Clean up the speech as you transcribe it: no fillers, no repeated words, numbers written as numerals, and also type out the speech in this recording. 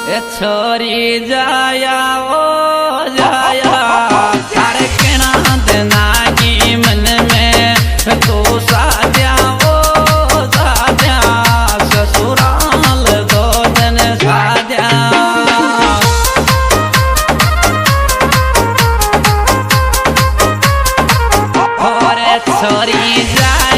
ए छोरी जाया ओ जाया थारे केना देना की मन में तो साजा ओ साजा ससुराल दो दिन साजा और छोरी जाया